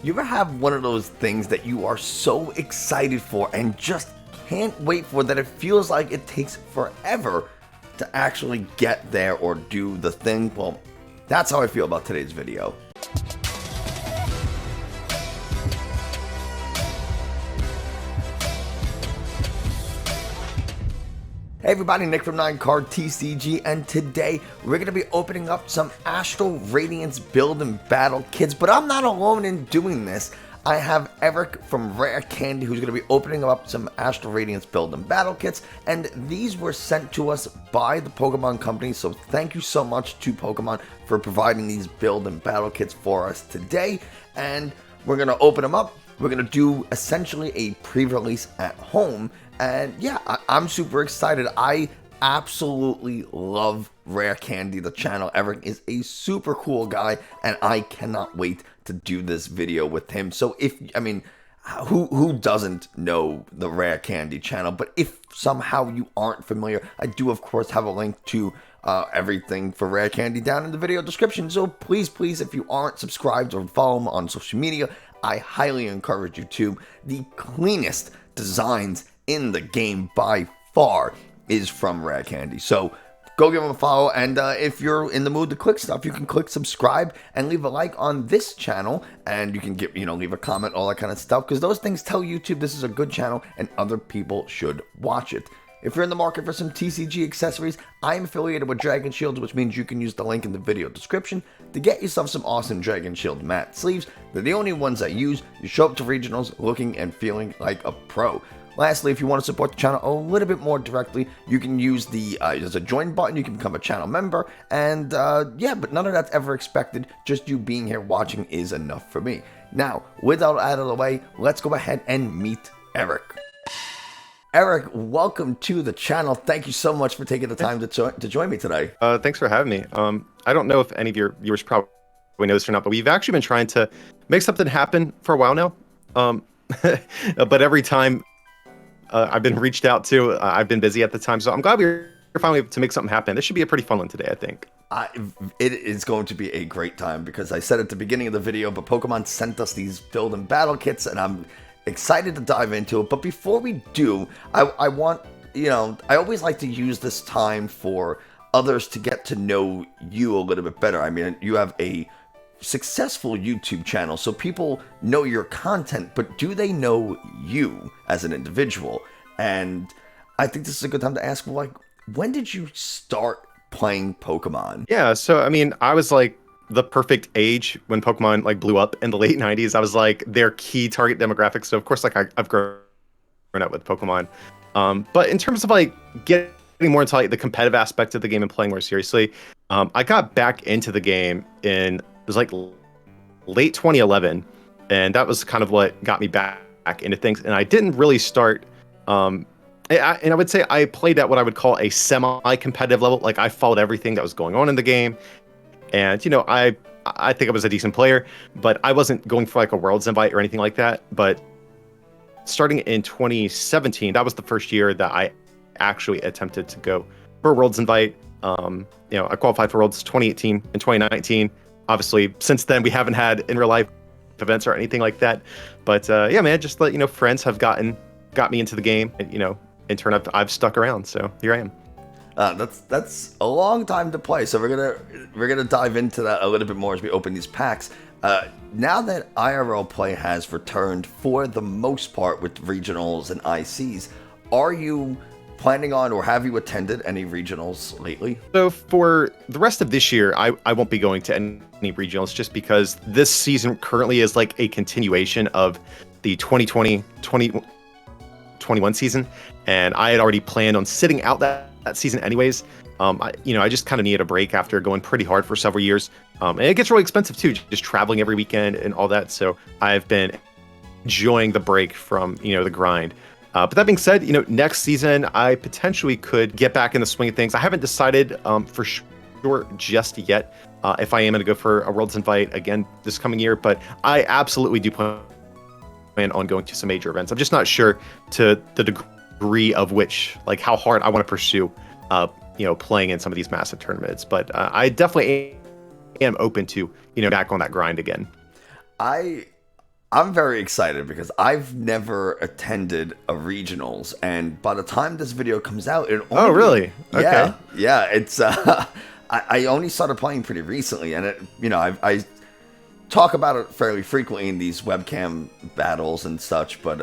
You ever have one of those things that you are so excited for and just can't wait for that it feels like it takes forever to actually get there or do the thing? Well, that's how I feel about today's video. Hey everybody, Nick from 9Card TCG, and today we're going to be opening up some Astral Radiance build and battle kits, but I'm not alone in doing this. I have Eric from Rare Candy who's going to be opening up some Astral Radiance build and battle kits, and these were sent to us by the Pokemon Company, so thank you so much to Pokemon for providing these build and battle kits for us today, and we're going to open them up. We're going to do essentially a pre-release at home. And yeah, I'm super excited. I absolutely love Rare Candy, the channel. Eric is a super cool guy, and I cannot wait to do this video with him. So who doesn't know the Rare Candy channel? But if somehow you aren't familiar, I do of course have a link to everything for Rare Candy down in the video description. So please, if you aren't subscribed or follow him on social media, I highly encourage you to. The cleanest designs in the game by far is from Rare Candy. So go give them a follow, and if you're in the mood to click stuff, you can click subscribe and leave a like on this channel, and you can leave a comment, all that kind of stuff, because those things tell YouTube this is a good channel and other people should watch it. If you're in the market for some TCG accessories, I'm affiliated with Dragon Shields, which means you can use the link in the video description to get yourself some awesome Dragon Shield matte sleeves. They're the only ones I use. You show up to regionals looking and feeling like a pro. Lastly, if you want to support the channel a little bit more directly, you can use there's a join button, you can become a channel member, and yeah, but none of that's ever expected. Just you being here watching is enough for me. Now, with that out of the way, let's go ahead and meet Eric. Eric, welcome to the channel. Thank you so much for taking the time to join me today. Thanks for having me. I don't know if any of your viewers probably know this or not, but we've actually been trying to make something happen for a while now. But every time I've been reached out to, I've been busy at the time, so I'm glad we're finally able to make something happen. This should be a pretty fun one today, I think. It is going to be a great time, because I said at the beginning of the video, but Pokemon sent us these build and battle kits, and I'm excited to dive into it. But before we do, I want, I always like to use this time for others to get to know you a little bit better. I mean, you have a successful YouTube channel, so people know your content, but do they know you as an individual? And I think this is a good time to ask, like, when did you start playing Pokemon? Yeah, so I mean, I was like the perfect age when Pokemon like blew up in the late 90s. I was like their key target demographic, so of course like I've grown up with Pokemon. But in terms of like getting more into like the competitive aspect of the game and playing more seriously, I got back into the game it was like late 2011, and that was kind of what got me back into things. And I didn't really start, and I would say I played at what I would call a semi-competitive level. Like I followed everything that was going on in the game, and I think I was a decent player, but I wasn't going for like a Worlds invite or anything like that. But starting in 2017, that was the first year that I actually attempted to go for a Worlds invite. I qualified for Worlds 2018 and 2019. Obviously, since then, we haven't had in real life events or anything like that. But yeah, man, just friends have got me into the game, and in turn, I've stuck around. So here I am. That's a long time to play. So we're gonna dive into that a little bit more as we open these packs. Now that IRL play has returned for the most part with regionals and ICs, are you planning on, or have you attended any regionals lately? So for the rest of this year, I won't be going to any regionals, just because this season currently is like a continuation of the 2020-2021 season, and I had already planned on sitting out that season anyways. I just kind of needed a break after going pretty hard for several years, and it gets really expensive too, just traveling every weekend and all that. So I've been enjoying the break from the grind. But that being said, next season I potentially could get back in the swing of things. I haven't decided for sure just yet if I am going to go for a Worlds invite again this coming year, but I absolutely do plan on going to some major events. I'm just not sure to the degree of which, like how hard I want to pursue, playing in some of these massive tournaments. But I definitely am open to, back on that grind again. I I'm very excited because I've never attended a regionals, and by the time this video comes out, it Oh, only really? Okay. yeah, it's I only started playing pretty recently, and I talk about it fairly frequently in these webcam battles and such, but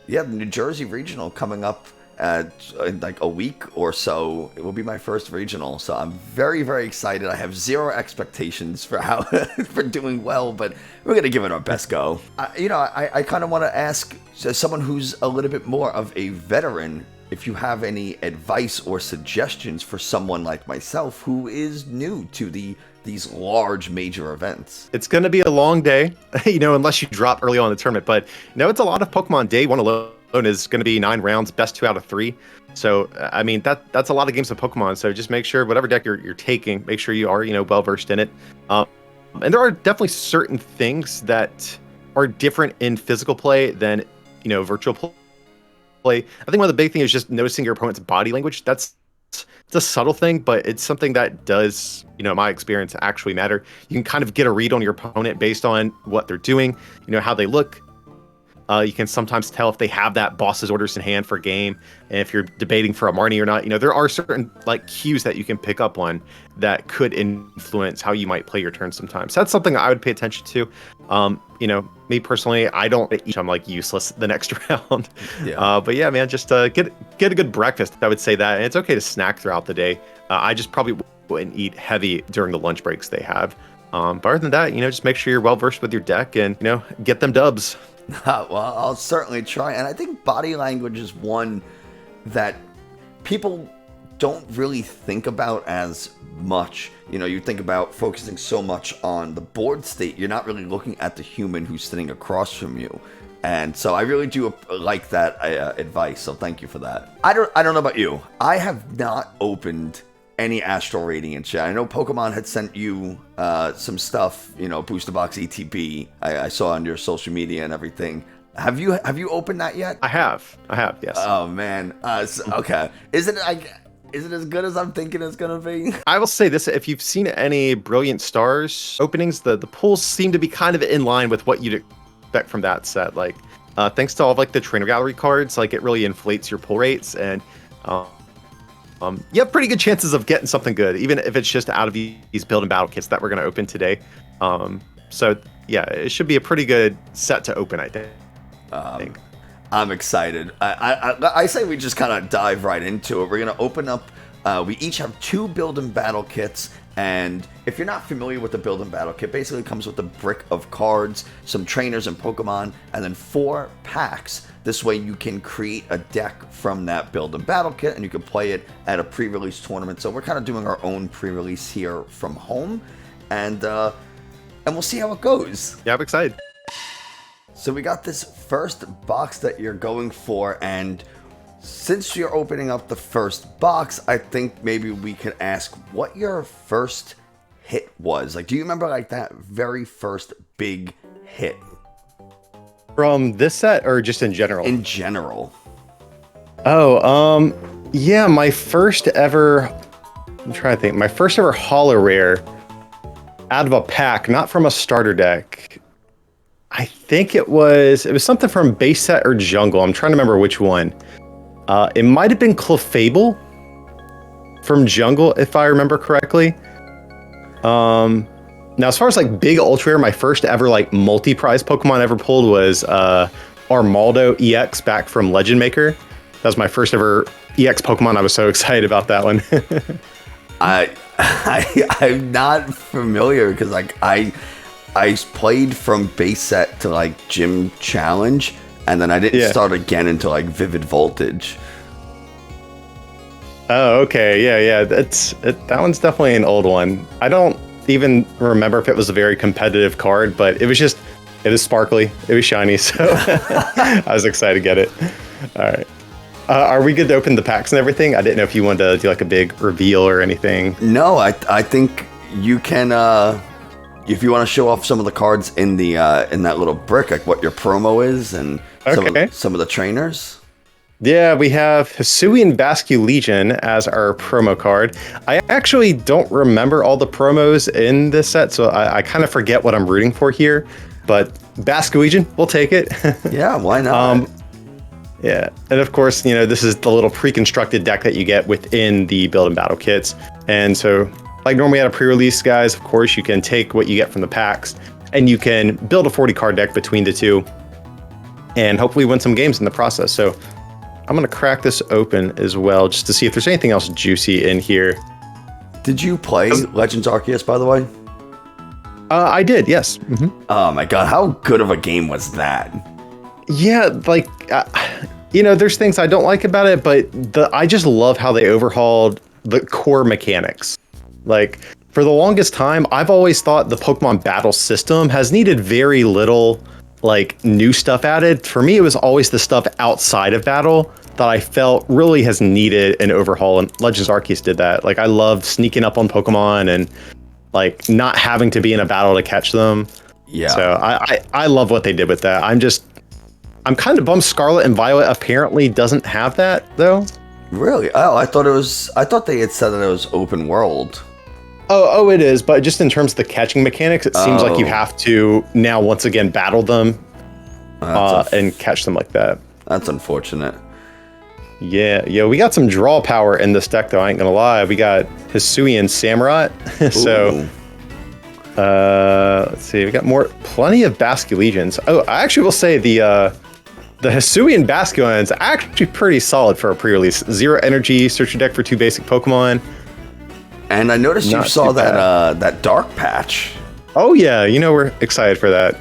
yeah, the New Jersey regional coming up in like a week or so. It will be my first regional, so I'm very, very excited. I have zero expectations for how for doing well, but we're gonna give it our best go. I kind of want to ask, as someone who's a little bit more of a veteran, if you have any advice or suggestions for someone like myself who is new to these large major events. It's going to be a long day, unless you drop early on in the tournament. But it's a lot of Pokemon. Day one alone is going to be 9 rounds, best 2 out of 3. So, I mean, that's a lot of games of Pokemon. So just make sure whatever deck you're taking, make sure you are, well versed in it. And there are definitely certain things that are different in physical play than, virtual play. I think one of the big things is just noticing your opponent's body language. It's a subtle thing, but it's something that does, in my experience, actually matter. You can kind of get a read on your opponent based on what they're doing, how they look. You can sometimes tell if they have that boss's orders in hand for a game, and if you're debating for a Marnie or not. There are certain cues that you can pick up on that could influence how you might play your turn sometimes. So that's something I would pay attention to. Me personally, I don't eat. I'm useless the next round. Yeah. But yeah, man, just get a good breakfast. I would say that, and it's okay to snack throughout the day. I just probably wouldn't eat heavy during the lunch breaks they have. But other than that, just make sure you're well versed with your deck and get them dubs. Well, I'll certainly try. And I think body language is one that people don't really think about as much. You think about focusing so much on the board state, you're not really looking at the human who's sitting across from you. And so I really do like that advice. So thank you for that. I don't know about you. I have not opened any Astral Radiance yet. I know Pokemon had sent you some stuff, Booster Box ETB. I saw on your social media and everything. Have you opened that yet? I have, yes. Oh man. Okay. Is it as good as I'm thinking it's gonna be? I will say this: if you've seen any Brilliant Stars openings, the pulls seem to be kind of in line with what you'd expect from that set. Thanks to all of the trainer gallery cards, it really inflates your pull rates, and you have pretty good chances of getting something good, even if it's just out of these build and battle kits that we're going to open today. So yeah, it should be a pretty good set to open, I think. I'm excited. I say we just kind of dive right into it. We're going to open up. We each have 2 build and battle kits. And if you're not familiar with the build and battle kit, basically it comes with a brick of cards, some trainers and Pokemon, and then 4 packs. This way you can create a deck from that build and battle kit, and you can play it at a pre-release tournament. So we're kind of doing our own pre-release here from home, and we'll see how it goes. Yeah, I'm excited. So we got this first box that you're going for, and since you're opening up the first box, I think maybe we could ask what your first hit was. Do you remember that very first big hit? From this set or just in general? In general. Oh, yeah, my first ever, I'm trying to think, my first ever holo rare out of a pack, not from a starter deck. I think it was something from base set or jungle. I'm trying to remember which one. It might have been Clefable from jungle, if I remember correctly. Now, as far as big ultra rare, my first ever multi-prize Pokemon I ever pulled was Armaldo EX back from Legend Maker. That was my first ever EX Pokemon. I was so excited about that one. I'm not familiar because I played from base set to Gym Challenge, and then I didn't start again until Vivid Voltage. Oh, okay, yeah. That one's definitely an old one. I don't even remember if it was a very competitive card, but it is sparkly, it was shiny, so I was excited to get it. All right. Are we good to open the packs and everything? I didn't know if you wanted to do a big reveal or anything. No, I think you can, if you want to show off some of the cards in the in that little brick, what your promo is and some of the trainers. Yeah, we have Hisuian Vascu Legion as our promo card. I actually don't remember all the promos in this set, so I kind of forget what I'm rooting for here. but Basque-Legion, we'll take it. Yeah, why not? Yeah, and of course, you know, this is the little pre-constructed deck that you get within the build and battle kits. And so, like normally at a pre-release, guys, of course, you can take what you get from the packs, and you can build a 40 card deck between the two, and hopefully win some games in the process. So I'm gonna crack this open as well, just to see if there's anything else juicy in here. Did you play Legends Arceus, by the way? I did, yes. Mm-hmm. Oh my god, how good of a game was that? Yeah, like, you know, there's things I don't like about it, but I just love how they overhauled the core mechanics. Like, for the longest time, I've always thought the Pokemon battle system has needed very little, like, new stuff added. For me, it was always the stuff outside of battle that I felt really has needed an overhaul, and Legends Arceus did that. Like, I loved sneaking up on Pokemon and, like, not having to be in a battle to catch them. Yeah. So I love what they did with that. I'm kind of bummed Scarlet and Violet apparently doesn't have that, though. Really? Oh, I thought they had said that it was open world. Oh, it is, but just in terms of the catching mechanics, it seems like you have to now once again battle them and catch them like that. That's unfortunate. Yeah, we got some draw power in this deck, though, I ain't gonna lie. We got Hisuian Samurott, so let's see, we got plenty of Basque-Legions. Oh, I actually will say the Hisuian Basculin is actually pretty solid for a pre-release. 0 energy, search your deck for 2 basic Pokemon. And I noticed you saw that dark patch. Oh yeah, you know we're excited for that.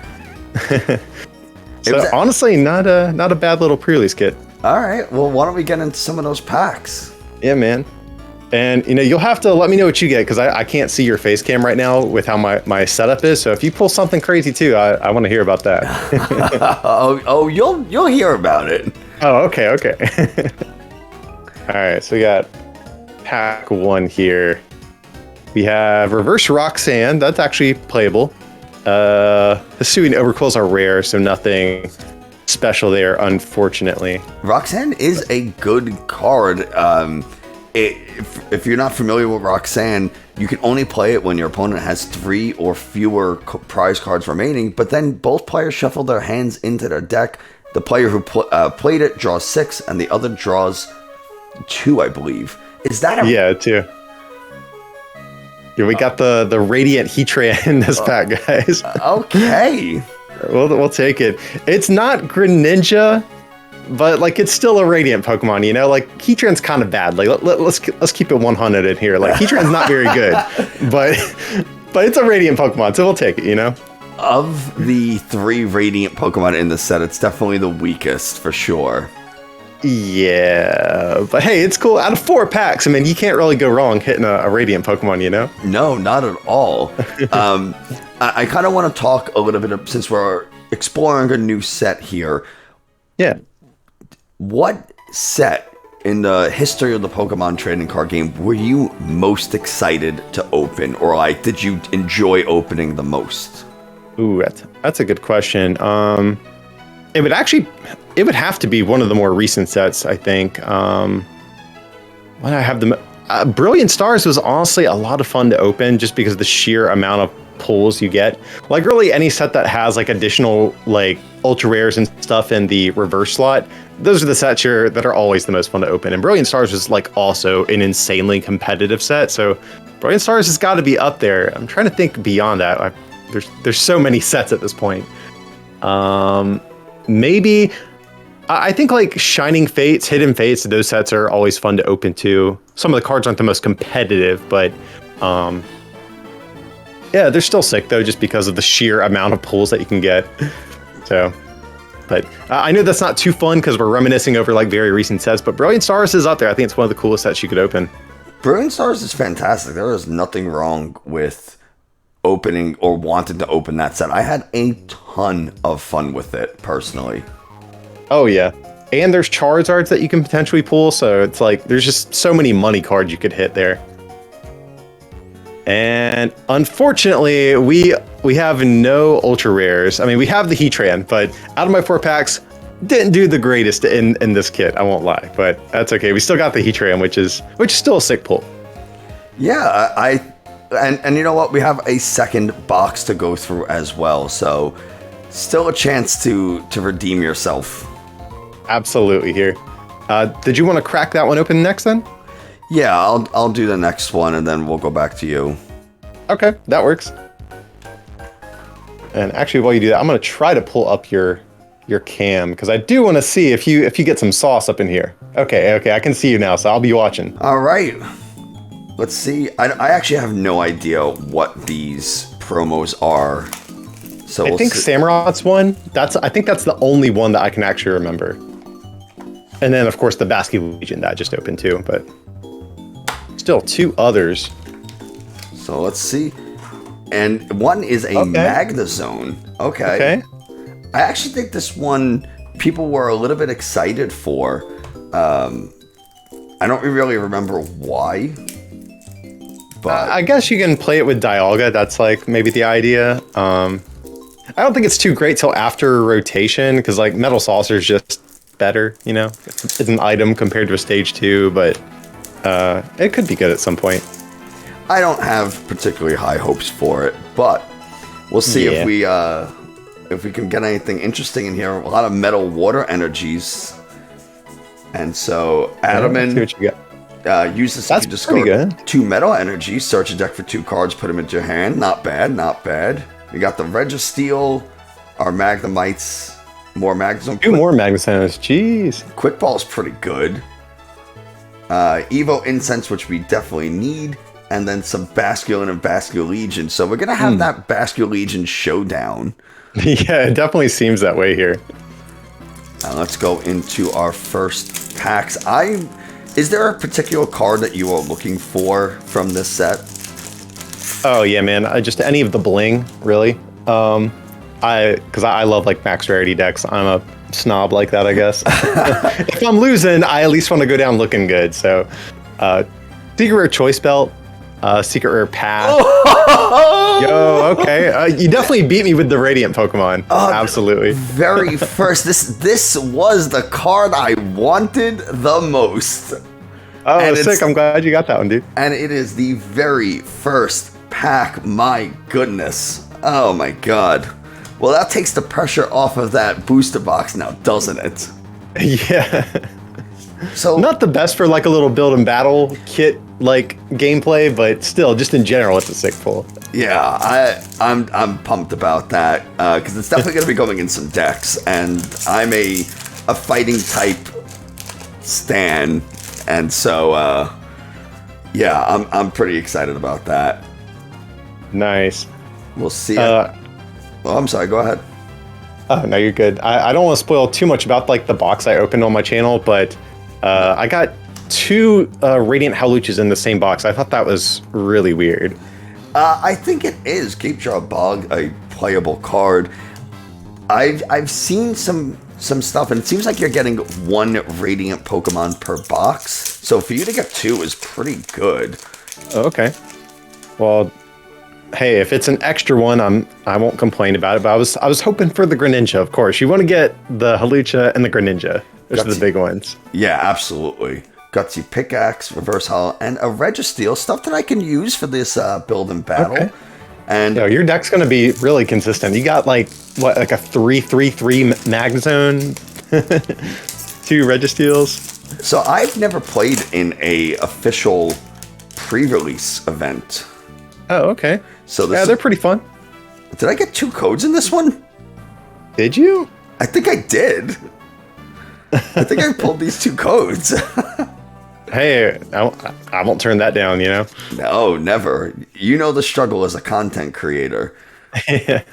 So honestly, not a bad little pre-release kit. All right, well, why don't we get into some of those packs? Yeah, man. And you know, you'll have to let me know what you get, because I can't see your face cam right now with how my setup is. So if you pull something crazy too, I want to hear about that. oh, you'll hear about it. Oh, okay. All right, so we got pack 1 here. We have Reverse Roxanne. That's actually playable. Hisuian Overquills are rare, so nothing special there, unfortunately. Roxanne is a good card. If you're not familiar with Roxanne, you can only play it when your opponent has 3 or fewer prize cards remaining, but then both players shuffle their hands into their deck. The player who played it draws 6, and the other draws 2, I believe. Is that a... Yeah, 2. Yeah, we got the Radiant Heatran in this pack, guys. Okay. We'll take it. It's not Greninja, but like it's still a Radiant Pokemon, you know? Like Heatran's kind of bad. Like let's keep it 100 in here. Like Heatran's not very good, but it's a Radiant Pokemon, so we'll take it, you know? Of the 3 Radiant Pokemon in the set, it's definitely the weakest for sure. Yeah, but hey, it's cool. Out of 4 packs, I mean, you can't really go wrong hitting a Radiant Pokemon, you know? No, not at all. I kind of want to talk a little bit since we're exploring a new set here. Yeah. What set in the history of the Pokemon trading card game were you most excited to open, or like did you enjoy opening the most? Ooh, that's a good question. It would have to be one of the more recent sets, I think. When I have the Brilliant Stars was honestly a lot of fun to open, just because of the sheer amount of pulls you get. Like really any set that has like additional like ultra rares and stuff in the reverse slot, those are the sets that are always the most fun to open. And Brilliant Stars was like also an insanely competitive set, so Brilliant Stars has got to be up there. I'm trying to think beyond that. There's so many sets at this point. Maybe I think like Shining Fates, Hidden Fates, those sets are always fun to open too. Some of the cards aren't the most competitive, but yeah, they're still sick though, just because of the sheer amount of pulls that you can get. So, but I know that's not too fun because we're reminiscing over like very recent sets, but Brilliant Stars is up there. I think it's one of the coolest sets you could open. Brilliant Stars is fantastic. There is nothing wrong with opening or wanting to open that set. I had a ton of fun with it personally. Oh yeah, and there's Charizards that you can potentially pull, so it's like there's just so many money cards you could hit there. And unfortunately, we have no ultra rares. I mean, we have the Heatran, but out of my 4 packs, didn't do the greatest in this kit. I won't lie, but that's okay. We still got the Heatran, which is still a sick pull. Yeah, and you know what? We have a second box to go through as well. So Still a chance to redeem yourself. Absolutely here. Did you want to crack that one open next then? Yeah, I'll do the next one and then we'll go back to you. Okay, that works. And actually, while you do that, I'm gonna try to pull up your cam because I do want to see if you get some sauce up in here. Okay, I can see you now, so I'll be watching. All right, let's see. I actually have no idea what these promos are. So I think Samurot's one. I think that's the only one that I can actually remember. And then, of course, the Basque Legion that just opened too, but still 2 others. So let's see. And one is a Magna Zone. Okay. I actually think this one people were a little bit excited for. I don't really remember why. But I guess you can play it with Dialga. That's like maybe the idea. I don't think it's too great till after rotation because like Metal Saucer is just better, you know? It's an item compared to a stage 2, but it could be good at some point. I don't have particularly high hopes for it, but we'll see if we can get anything interesting in here. A lot of metal water energies. And so Adamant uses That's to discard good. 2 metal energies, search a deck for 2 cards, put them into your hand. Not bad, not bad. We got the Registeel, our Magnemites, more Magnezone. 2 more Magnezones, jeez. Quick Ball's pretty good. Evo Incense, which we definitely need. And then some Basculin and Bascule Legion. So we're going to have that Bascule Legion showdown. Yeah, it definitely seems that way here. Let's go into our first packs. Is there a particular card that you are looking for from this set? Oh yeah, man. Just any of the bling, really. Because I love like max rarity decks. I'm a snob like that, I guess. If I'm losing, I at least want to go down looking good. So, Secret Rare Choice Belt, Secret Rare Path. Yo, okay. You definitely beat me with the Radiant Pokemon. Absolutely. Very first. This was the card I wanted the most. Oh, and sick. I'm glad you got that one, dude. And it is the very first pack. My goodness. Oh my god. Well, that takes the pressure off of that booster box now, doesn't it? Yeah. So not the best for like a little build and battle kit like gameplay, but still, just in general, it's a sick pull. Yeah, I'm pumped about that because it's definitely going to be going in some decks, and I'm a fighting type stan, and so yeah, I'm pretty excited about that. Nice. We'll see. Oh, I'm sorry. Go ahead. Oh no, you're good. I don't want to spoil too much about like the box I opened on my channel, but I got 2 Radiant Howluchas in the same box. I thought that was really weird. I think it is. Cape Jaw Bog, a playable card. I've seen some stuff, and it seems like you're getting 1 Radiant Pokemon per box. So for you to get 2 is pretty good. Okay. Well, hey, if it's an extra one, I won't complain about it. But I was hoping for the Greninja, of course. You want to get the Hawlucha and the Greninja. Those are the big ones. Yeah, absolutely. Gutsy Pickaxe, Reverse Hollow, and a Registeel, stuff that I can use for this build and battle. Okay. And your deck's going to be really consistent. You got like what, like a 3/3/3 Magnezone, 2 Registeels. So I've never played in a official pre-release event. Oh, okay. So they're pretty fun. Did I get 2 codes in this one? Did you? I think I did. I think I pulled these 2 codes. Hey, I won't turn that down, you know? No, never. You know the struggle as a content creator. Yeah.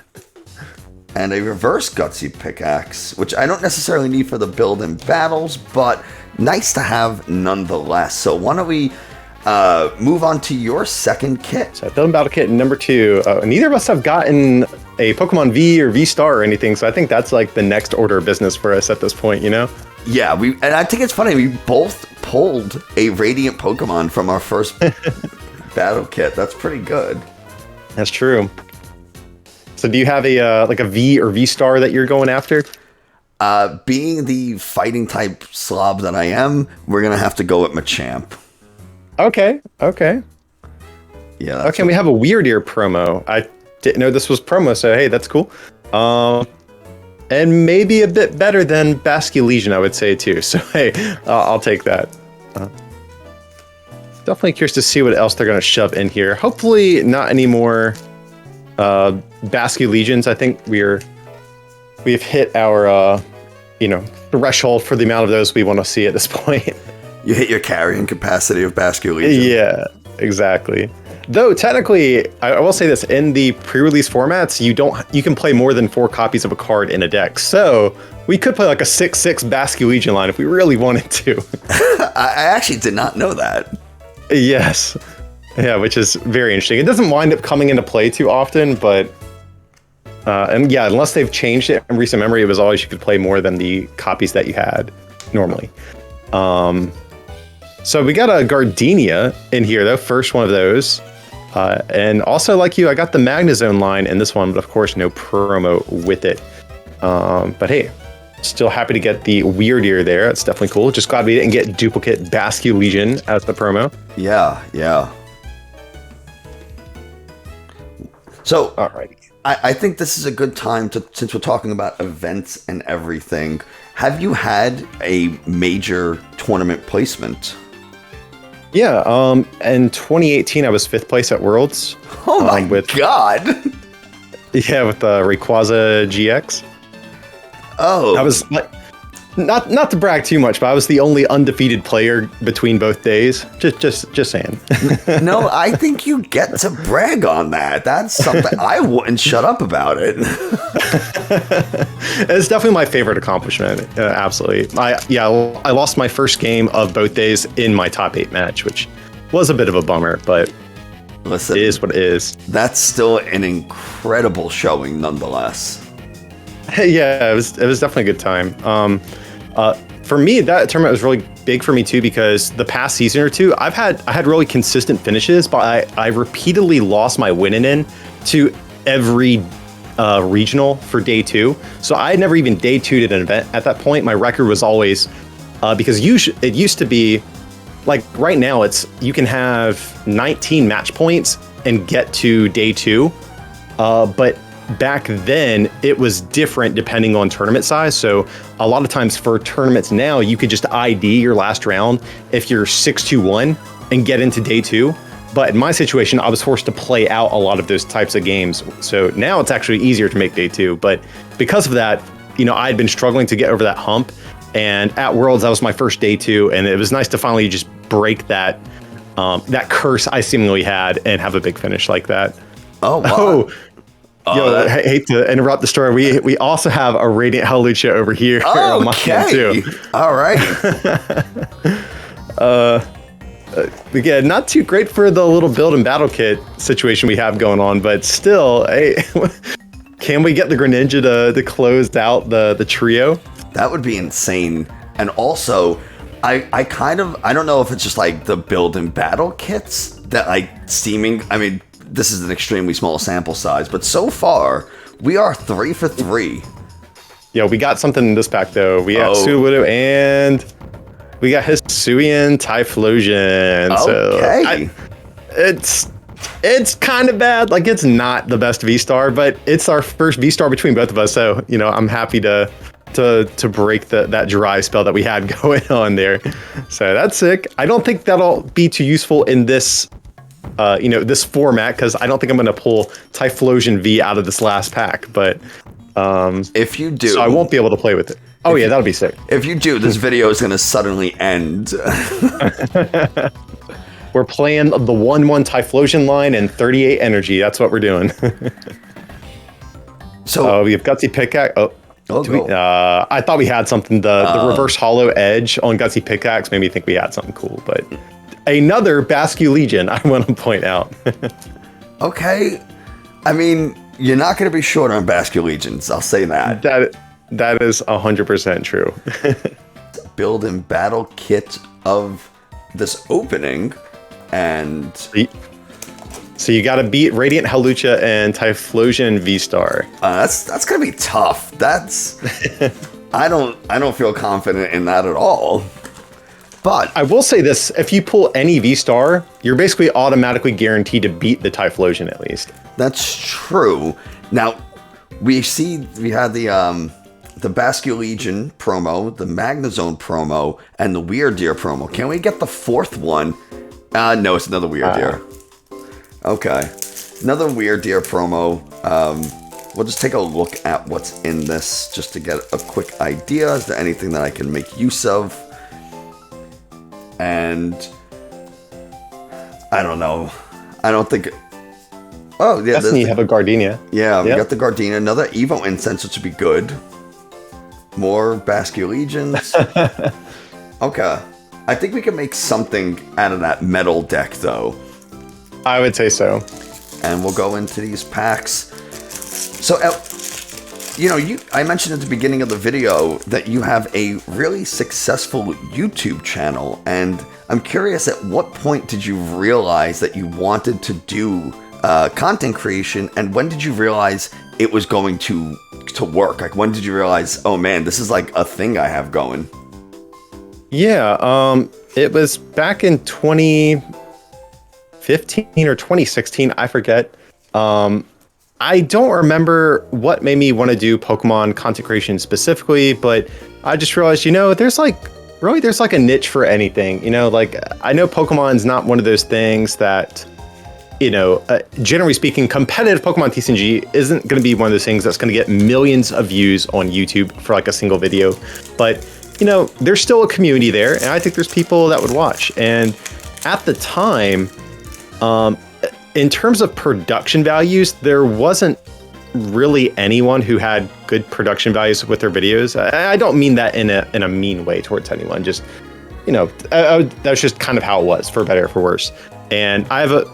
And a reverse Gutsy Pickaxe, which I don't necessarily need for the build and battles, but nice to have nonetheless. So why don't we move on to your second kit? So build and battle kit number 2. Neither of us have gotten a Pokemon V or V-Star or anything, so I think that's like the next order of business for us at this point, you know? Yeah, and I think it's funny, we both pulled a Radiant Pokemon from our first battle kit. That's pretty good. That's true. So do you have a like a V or V-Star that you're going after? Being the fighting type slob that I am, we're going to have to go with Machamp. Okay. Yeah. Okay, we have a Weird Ear promo. I didn't know this was promo, so hey, that's cool. and maybe a bit better than Basque Legion, I would say too. So hey, I'll take that. Definitely curious to see what else they're going to shove in here. Hopefully not any more Basque Legions. I think we've hit our threshold for the amount of those we want to see at this point. You hit your carrying capacity of Basque Legion. Yeah, exactly. Though technically, I will say this: in the pre-release formats, you can play more than 4 copies of a card in a deck. So we could play like a 6/6 Basque Legion line if we really wanted to. I actually did not know that. Yes. Yeah, which is very interesting. It doesn't wind up coming into play too often, but and yeah, unless they've changed it in recent memory, it was always you could play more than the copies that you had normally. So we got a Gardenia in here, though, first one of those. And also, like you, I got the Magnezone line in this one, but of course, no promo with it. But hey, still happy to get the Weird Ear there. That's definitely cool. Just glad we didn't get duplicate Basque Legion as the promo. Yeah. So, alrighty. I think this is a good time to, since we're talking about events and everything, have you had a major tournament placement? Yeah, in 2018, I was 5th place at Worlds. Oh my God! Yeah, with the Rayquaza GX. Oh. I was like, not to brag too much, but I was the only undefeated player between both days. Just saying. No, I think you get to brag on that. That's something I wouldn't shut up about it. It's definitely my favorite accomplishment. Absolutely. I lost my first game of both days in my top 8 match, which was a bit of a bummer, but listen, it is what it is. That's still an incredible showing, nonetheless. Yeah, it was definitely a good time. For me, that tournament was really big for me too, because the past season or two, I had really consistent finishes, but I repeatedly lost my winning in to every regional for day 2. So I had never even day 2'd an event at that point. My record was always because it used to be like right now you can have 19 match points and get to day 2, but back then it was different depending on tournament size. So a lot of times for tournaments now, you could just ID your last round if you're 6-2-1 and get into day 2. But in my situation, I was forced to play out a lot of those types of games. So now it's actually easier to make day 2. But because of that, I had been struggling to get over that hump. And at Worlds, that was my first day 2. And it was nice to finally just break that curse I seemingly had and have a big finish like that. Oh, wow. I hate to interrupt the story. We also have a Radiant Hawlucha over here on my hand too. All right. Again, not too great for the little build and battle kit situation we have going on, but still, hey, can we get the Greninja to close out the trio? That would be insane. And also, I don't know if it's just like the build and battle kits that this is an extremely small sample size, but so far, we are 3 for 3. Yeah, we got something in this pack, though. We got Sudowoodo and we got Hisuian Typhlosion. Okay. So it's kind of bad. Like, it's not the best V-Star, but it's our first V-Star between both of us. So, I'm happy to break that dry spell that we had going on there. So that's sick. I don't think that'll be too useful in this this format, because I don't think I'm going to pull Typhlosion V out of this last pack, but if you do, so I won't be able to play with it. Oh yeah, that'll be sick. If you do, this video is going to suddenly end. We're playing the 1/1 Typhlosion line and 38 energy. That's what we're doing. So we have Gutsy Pickaxe. I thought we had something. The reverse hollow edge on Gutsy Pickaxe made me think we had something cool, but another Basque Legion, I want to point out. Okay. I mean, you're not going to be short on Basque Legions. I'll say that. That is 100% true. Build and battle kit of this opening, and so you got to beat Radiant Hawlucha and Typhlosion V-Star. That's going to be tough. I don't feel confident in that at all. But I will say this, if you pull any V-Star, you're basically automatically guaranteed to beat the Typhlosion at least. That's true. Now, we had the the Basque Legion promo, the Magnezone promo, and the Weird Deer promo. Can we get the fourth one? No, it's another Weird Deer. Okay. Another Weird Deer promo. We'll just take a look at what's in this just to get a quick idea. Is there anything that I can make use of? And I don't know. I don't think... Oh, yeah. Destiny, you have a Gardenia. Yeah, we got the Gardenia. Another Evo Incense, which would be good. More Basque Legions. Okay. I think we can make something out of that metal deck, though. I would say so. And we'll go into these packs. So, you know, I mentioned at the beginning of the video that you have a really successful YouTube channel. And I'm curious, at what point did you realize that you wanted to do content creation? And when did you realize it was going to work? Like, when did you realize, oh man, this is like a thing I have going? Yeah, it was back in 2015 or 2016, I forget. I don't remember what made me want to do Pokemon content creation specifically, but I just realized, you know, there's like a niche for anything. You know, like, I know Pokemon's not one of those things that, you know, generally speaking, competitive Pokemon TCG isn't going to be one of those things that's going to get millions of views on YouTube for like a single video. But, you know, there's still a community there, and I think there's people that would watch. And at the time, in terms of production values, there wasn't really anyone who had good production values with their videos. I don't mean that in a mean way towards anyone. Just, you know, that's just kind of how it was, for better or for worse. And I have a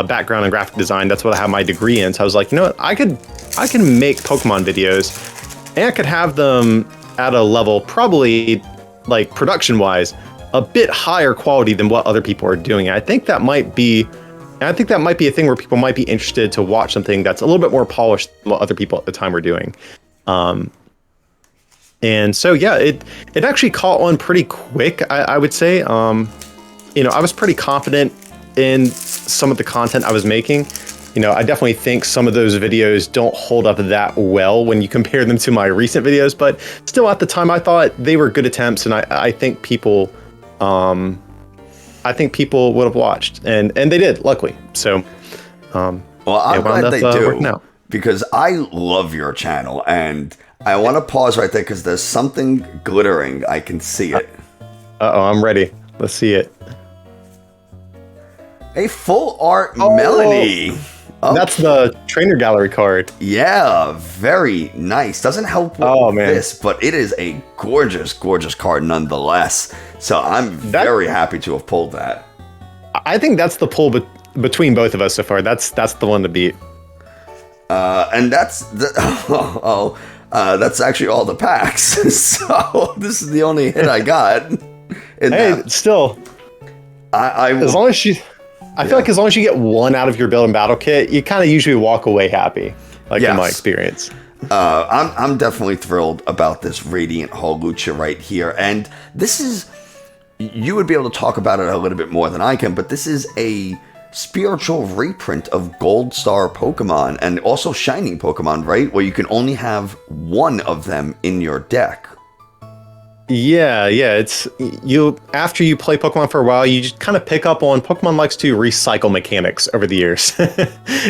background in graphic design. That's what I have my degree in. So I was like, you know what, I can make Pokemon videos, and I could have them at a level probably, like, production wise, a bit higher quality than what other people are doing. And I think that might be a thing where people might be interested to watch something that's a little bit more polished than what other people at the time were doing. And so, yeah, it actually caught on pretty quick, I would say. You know, I was pretty confident in some of the content I was making. You know, I definitely think some of those videos don't hold up that well when you compare them to my recent videos, but still at the time I thought they were good attempts, and I think people would have watched, and they did, luckily. So, well, I'm glad they do, out. Because I love your channel, and I want to pause right there because there's something glittering. I can see it. Uh-oh, I'm ready. Let's see it. A full art Melanie. Okay. That's the trainer gallery card. Yeah, very nice. Doesn't help with this, but it is a gorgeous, gorgeous card nonetheless. So I'm very happy to have pulled that. I think that's the pull between both of us so far. That's the one to beat. And that's that's actually all the packs. So this is the only hit I got. Still, as long as I feel like as long as you get one out of your build and battle kit, you kind of usually walk away happy, like in my experience. I'm definitely thrilled about this Radiant Holucha right here. And this is, you would be able to talk about it a little bit more than I can, but this is a spiritual reprint of Gold Star Pokemon and also Shining Pokemon, right? Where you can only have one of them in your deck. Yeah, it's after you play Pokemon for a while, you just kind of pick up on Pokemon likes to recycle mechanics over the years.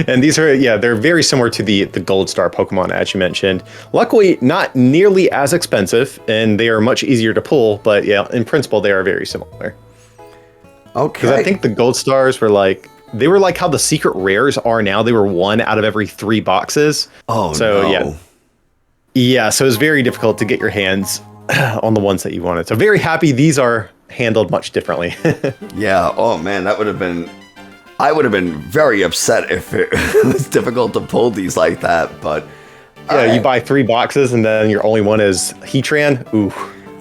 And these are, they're very similar to the Gold Star Pokemon, as you mentioned. Luckily, not nearly as expensive, and they are much easier to pull, but yeah, in principle, they are very similar. Okay. Because I think the Gold Stars were like how the secret rares are now. They were 1 out of every 3 boxes. Oh, so, no. Yeah, so it's very difficult to get your hands on the ones that you wanted. So very happy these are handled much differently. Yeah. Oh man, I would have been very upset if it was difficult to pull these like that. But yeah, you buy 3 boxes and then your only one is Heatran. Ooh,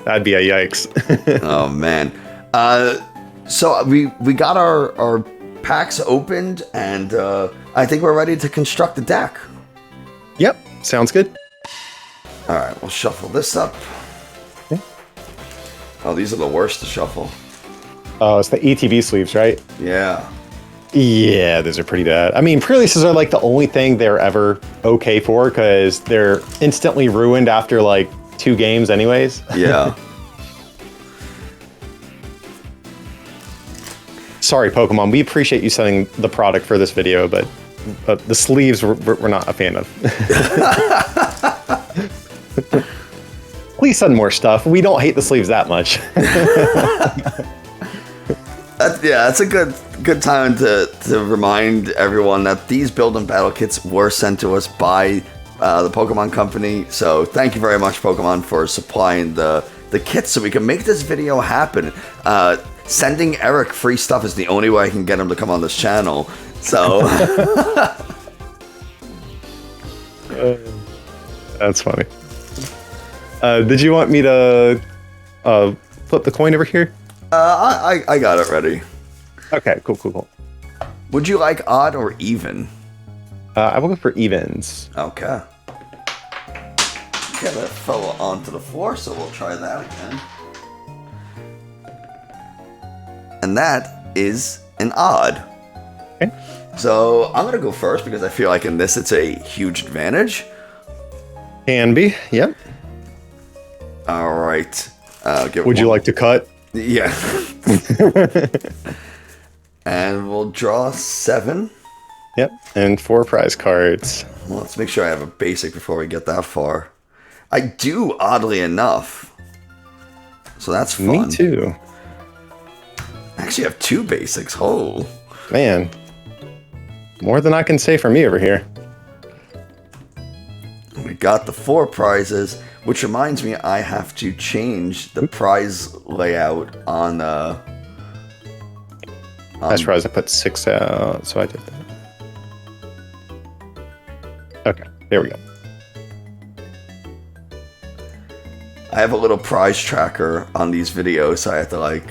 that'd be a yikes. Oh man. So we got our packs opened, and I think we're ready to construct the deck. Yep, sounds good. All right, we'll shuffle this up. Oh, these are the worst to shuffle. Oh, it's the ETB sleeves, right? Yeah. Yeah, those are pretty bad. I mean, pre-releases are like the only thing they're ever okay for, because they're instantly ruined after like 2 games anyways. Yeah. Sorry, Pokemon. We appreciate you sending the product for this video, but the sleeves we're not a fan of. Please send more stuff. We don't hate the sleeves that much. That's a good time to remind everyone that these build and battle kits were sent to us by the Pokemon Company. So thank you very much, Pokemon, for supplying the kits so we can make this video happen. Sending Eric free stuff is the only way I can get him to come on this channel. So that's funny. Did you want me to flip the coin over here? I got it ready. Okay, cool. Would you like odd or even? I will go for evens. Okay. Okay, that fell onto the floor, so we'll try that again. And that is an odd. Okay. So I'm going to go first because I feel like in this it's a huge advantage. Can be, yep. All right. Would you like to cut? Yeah. And we'll draw 7. Yep, and 4 prize cards. Well, let's make sure I have a basic before we get that far. I do, oddly enough. So that's fun. Me too. I actually have 2 basics. Oh. Man. More than I can say for me over here. We got the 4 prizes, which reminds me I have to change the prize layout on Last prize I put 6 out, so I did that. Okay, there we go. I have a little prize tracker on these videos, so I have to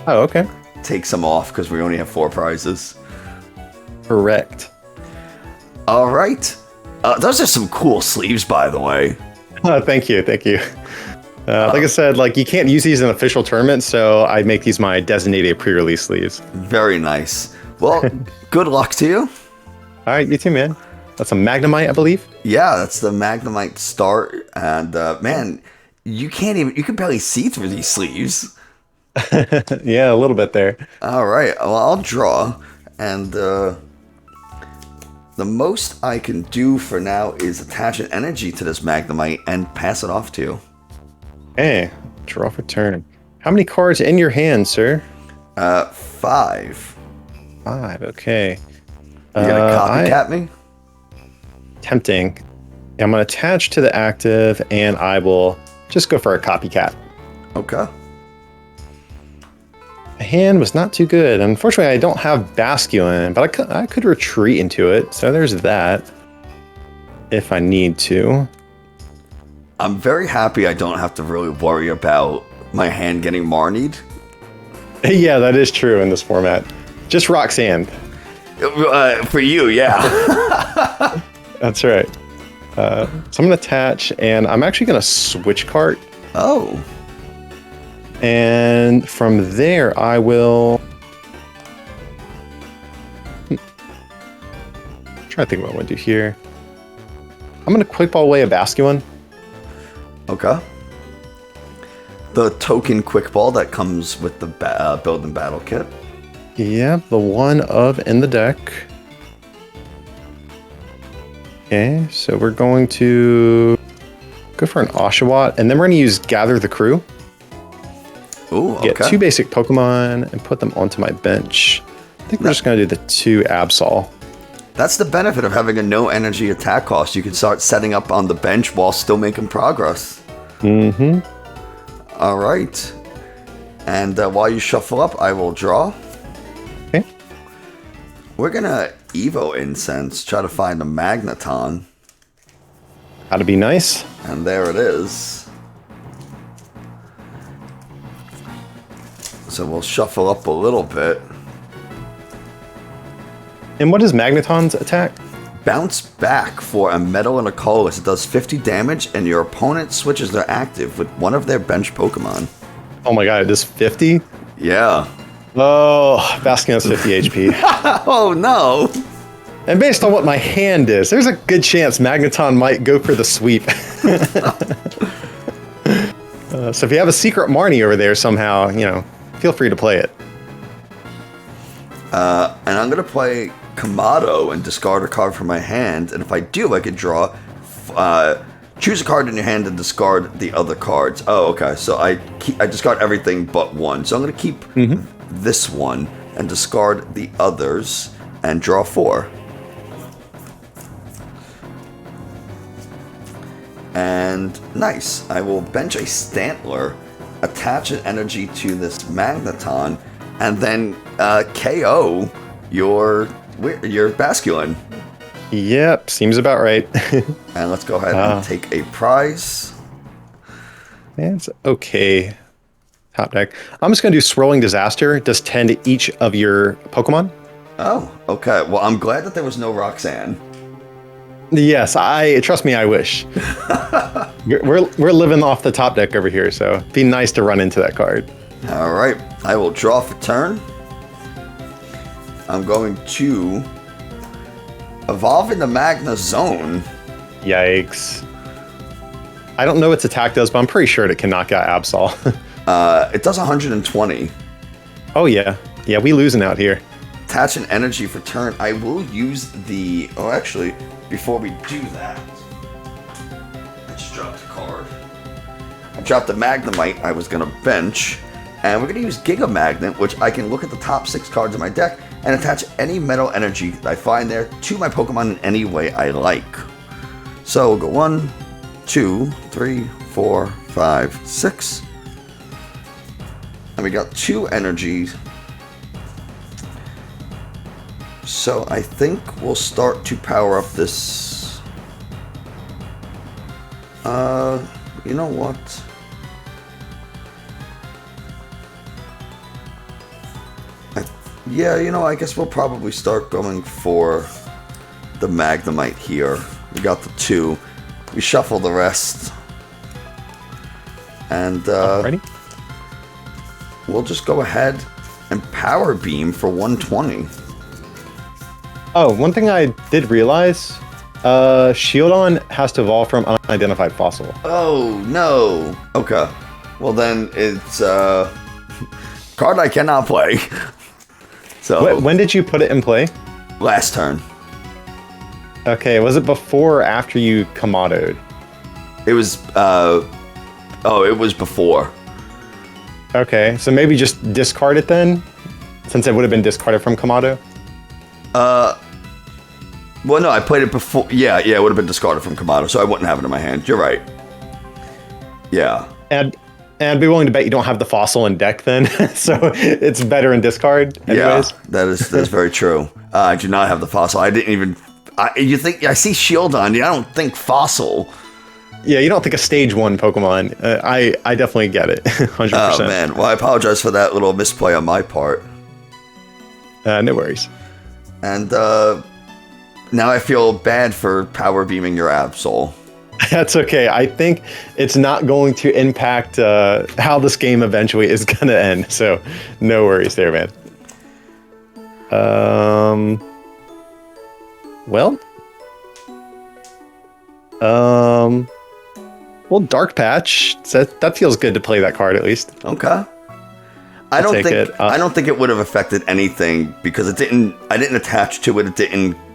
Oh, okay. take some off because we only have 4 prizes. Correct. All right. Those are some cool sleeves, by the way. Thank you. Like I said, you can't use these in official tournaments, so I make these my designated pre-release sleeves. Very nice. Well, good luck to you. All right, you too, man. That's a Magnemite, I believe. Yeah, that's the Magnemite start, and man, you can barely see through these sleeves. Yeah, a little bit there. All right, well, I'll draw, and the most I can do for now is attach an energy to this Magnemite and pass it off to you. Hey, draw for turn. How many cards in your hand, sir? 5. 5, okay. You gonna copycat me? Tempting. I'm gonna attach to the active, and I will just go for a copycat. Okay. My hand was not too good. Unfortunately, I don't have Basculin, but I could retreat into it. So there's that. If I need to. I'm very happy I don't have to really worry about my hand getting marnied. Yeah, that is true in this format. Just Roxanne. For you, yeah. That's right. So I'm going to attach, and I'm actually going to switch cart. Oh. And from there, I will... Try to think what I want to do here. I'm going to quick ball away a Basculin. Okay. The token quick ball that comes with the build and battle kit. Yeah, the one of in the deck. Okay, so we're going to go for an Oshawott, and then we're going to use Gather the Crew. Ooh, okay. Get 2 basic Pokemon and put them onto my bench. I think we're just going to do the 2 Absol. That's the benefit of having a no energy attack cost. You can start setting up on the bench while still making progress. Mm-hmm. All right. And while you shuffle up, I will draw. Okay. We're going to Evo Incense, try to find a Magneton. That'd be nice. And there it is. So we'll shuffle up a little bit. And what is Magneton's attack? Bounce back for a metal and a colorless. It does 50 damage, and your opponent switches their active with one of their bench Pokemon. Oh my god, it does 50? Yeah. Oh, Basculin has 50 HP. Oh no! And based on what my hand is, there's a good chance Magneton might go for the sweep. So if you have a secret Marnie over there somehow, feel free to play it. And I'm going to play Kamado and discard a card from my hand. And if I do, I could draw, choose a card in your hand and discard the other cards. Oh, okay. So I discard everything but one. So I'm going to keep this one and discard the others and draw 4. And nice. I will bench a Stantler, attach an energy to this Magneton, and then KO your Basculin. Yep, seems about right. And let's go ahead and take a prize. It's okay. Top deck. I'm just going to do Swirling Disaster. Does 10 to each of your Pokemon. Oh, okay. Well, I'm glad that there was no Roxanne. Yes, trust me, I wish. we're living off the top deck over here, so it'd be nice to run into that card. All right, I will draw for turn. I'm going to evolve into Magnezone. Yikes. I don't know what its attack does, but I'm pretty sure it can knock out Absol. It does 120. Oh, yeah. Yeah, we losing out here. Attach an energy for turn. I will use the... Oh, actually, before we do that, I just dropped a card. I dropped a Magnemite I was going to bench. And we're going to use Giga Magnet, which I can look at the top 6 cards of my deck and attach any metal energy that I find there to my Pokemon in any way I like. So we'll go 1, 2, 3, 4, 5, 6. And we got 2 energies. So I think we'll start to power up this. You know what? I guess we'll probably start going for the Magnemite here. We got the 2. We shuffle the rest. And we'll just go ahead and Power Beam for 120. Oh, one thing I did realize, Shieldon has to evolve from unidentified fossil. Oh, no. Okay. Well, then it's card I cannot play. So When did you put it in play? last turn. Okay, was it before or after you Kamado'd? It was, it was before. Okay, so maybe just discard it then, since it would have been discarded from Kamado? Well, no, I played it before. Yeah, it would have been discarded from Kamado, so I wouldn't have it in my hand. You're right. Yeah. And I'd be willing to bet you don't have the fossil in deck then, so it's better in discard anyways. Yeah, that's very true. I do not have the fossil. I didn't even... you think... I see Shieldon, I don't think fossil. Yeah, you don't think a stage 1 Pokemon. I definitely get it, 100%. Oh, man. Well, I apologize for that little misplay on my part. No worries. And now I feel bad for power beaming your Absol. That's okay. I think it's not going to impact how this game eventually is going to end. So no worries there, man. Well, Dark Patch. That feels good to play that card at least. Okay. I don't think it would have affected anything because I didn't attach to it.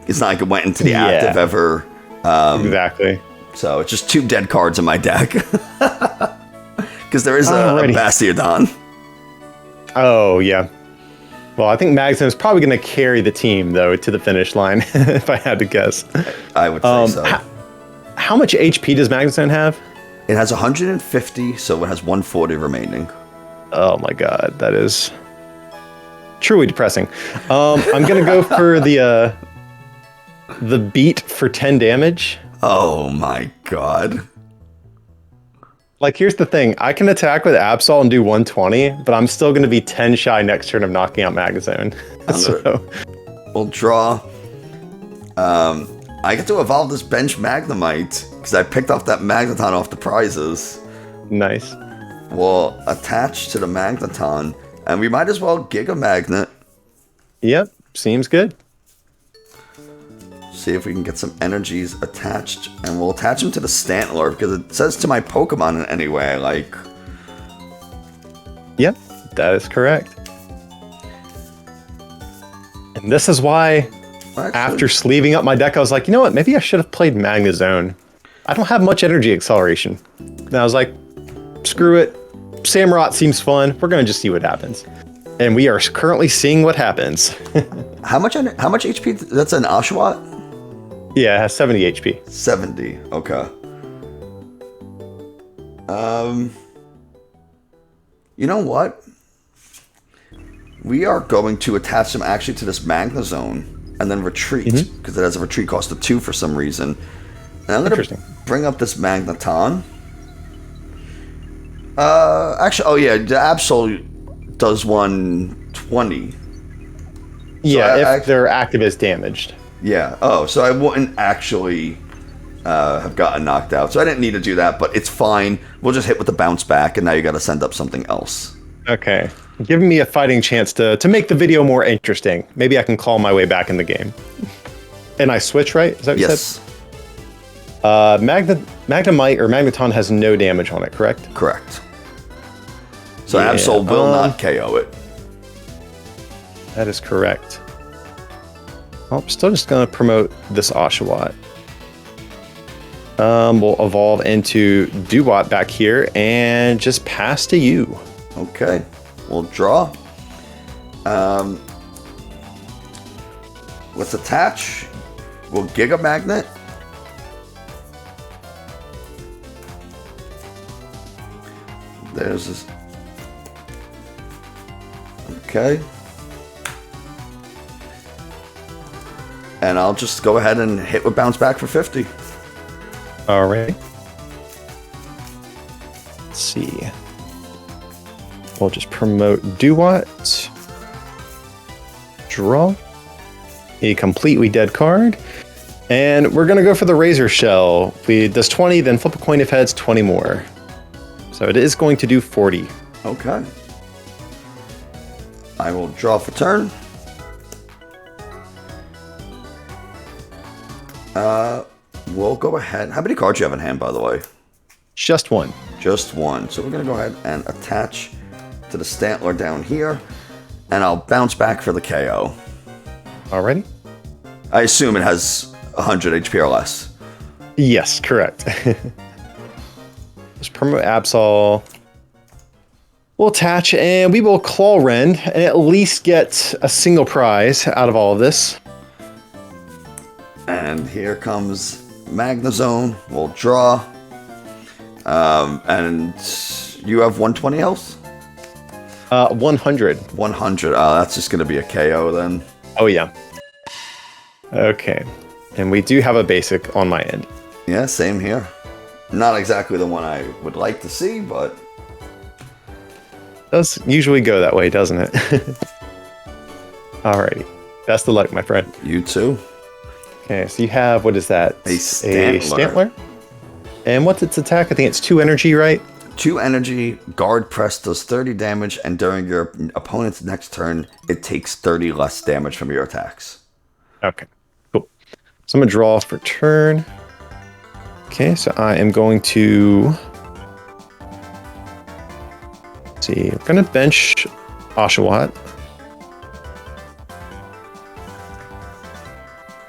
It's not like it went into the active ever. Exactly. So it's just 2 dead cards in my deck. Because there is a Bastiodon. Oh, yeah. Well, I think Magzone is probably going to carry the team, though, to the finish line, if I had to guess. I would say so. How much HP does Magzone have? It has 150, so it has 140 remaining. Oh, my God. That is truly depressing. I'm going to go for the beat for 10 damage. Oh, my God. Like, here's the thing. I can attack with Absol and do 120, but I'm still going to be 10 shy next turn of knocking out Magazone. We'll draw. I get to evolve this bench Magnemite because I picked off that Magneton off the prizes. Nice. We'll attach to the Magneton, and we might as well Giga Magnet. Yep, seems good. See if we can get some energies attached, and we'll attach them to the Stantler because it says to my Pokemon in any way I like. Yep, that is correct. And this is why, after sleeving up my deck, I was like, you know what? Maybe I should have played Magnezone. I don't have much energy acceleration. And I was like, screw it. Samurott seems fun. We're going to just see what happens. And we are currently seeing what happens. How much HP? That's an Oshawott? Yeah, it has 70 HP. 70. Okay. You know what? We are going to attach them actually to this Magnezone and then retreat, because it has a retreat cost of 2 for some reason. And I'm going to bring up this Magneton. Actually, oh yeah, the Absol does 120. Yeah, if their active is damaged. Yeah. Oh, so I wouldn't actually have gotten knocked out. So I didn't need to do that, but it's fine. We'll just hit with the bounce back, and now you got to send up something else. Okay. Giving me a fighting chance to make the video more interesting. Maybe I can claw my way back in the game. And I switch, right? Is that what you said? Magnemite or Magneton has no damage on it, correct? Correct. So Absol will not KO it. That is correct. Well, I'm still just going to promote this Oshawott. We'll evolve into Duwat back here and just pass to you. Okay. We'll draw. Let's attach. We'll Giga Magnet. There's this. Okay. And I'll just go ahead and hit with bounce back for 50. All right. Let's see. We'll just promote Duwat. Draw. A completely dead card. And we're going to go for the Razor Shell. We does 20, then flip a coin if heads, 20 more. So it is going to do 40. Okay. I will draw for turn. We'll go ahead. How many cards do you have in hand, by the way? Just one. Just one. So we're going to go ahead and attach to the Stantler down here. And I'll bounce back for the KO. Alrighty. I assume it has 100 HP or less. Yes, correct. Let's promote Absol. We'll attach and we will Claw Rend and at least get a single prize out of all of this. And here comes Magnezone. We'll draw. And you have 120 else? 100. 100. That's just going to be a KO then. Oh, yeah. Okay. And we do have a basic on my end. Yeah, same here. Not exactly the one I would like to see, but... It does usually go that way, doesn't it? Alrighty. Best of luck, my friend. You too. Okay, so you have, what is that? A Stantler. And what's its attack? I think it's 2 energy, right? 2 energy, guard press does 30 damage, and during your opponent's next turn, it takes 30 less damage from your attacks. Okay, cool. So I'm going to draw for turn. Okay, so I am going to... Let's see, I'm going to bench Oshawott.